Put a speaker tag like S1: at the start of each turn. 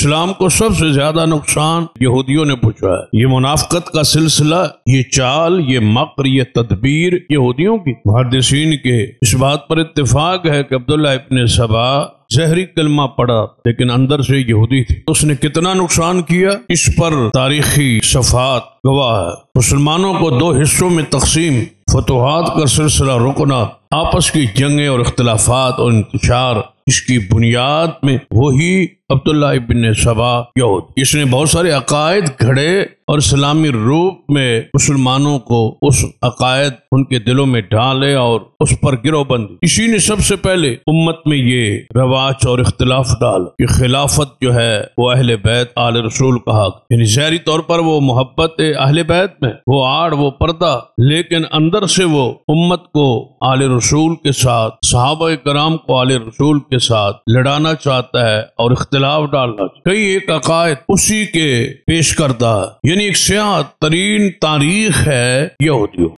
S1: اسلام کو سب سے زیادہ نقصان یہودیوں نے پہنچایا ہے۔ یہ منافقت کا سلسلہ، یہ چال، یہ مکر، یہ تدبیر یہودیوں کی۔ محدثین کے اس بات پر اتفاق ہے کہ عبداللہ ابن سبا ظاہری کلمہ پڑھا لیکن اندر سے یہودی تھی۔ اس نے کتنا نقصان کیا اس پر تاریخی صفحات گواہ ہے۔ مسلمانوں کو دو حصوں میں تقسیم، فتوحات کا سلسلہ رکنا، آپس کی جنگیں اور اختلافات اور انتشار، اس کی بنیاد میں وہی عبداللہ ابن سبا یہود۔ اس نے بہت سارے عقائد گھڑے اور اسلامی روپ میں مسلمانوں کو اس عقائد ان کے دلوں میں ڈالے اور اس پر گروہ بندی۔ اسی نے سب سے پہلے امت میں یہ رواج اور اختلاف ڈال کہ خلافت جو ہے وہ اہل بیت آل رسول کا حق، یعنی ظاہری طور پر وہ محبت اہل بیت میں، وہ آڑ، وہ پردہ، لیکن اندر سے وہ امت کو آل رسول کے ساتھ، صحابہ کرام کو آل رسول کے ساتھ لڑانا چاہتا ہے اور اختلاف ڈالنا چاہتا ہے۔ کئی ایک عقائد اسی کے پیش کردہ، یعنی ایک سیاہ ترین تاریخ ہے یہودیوں۔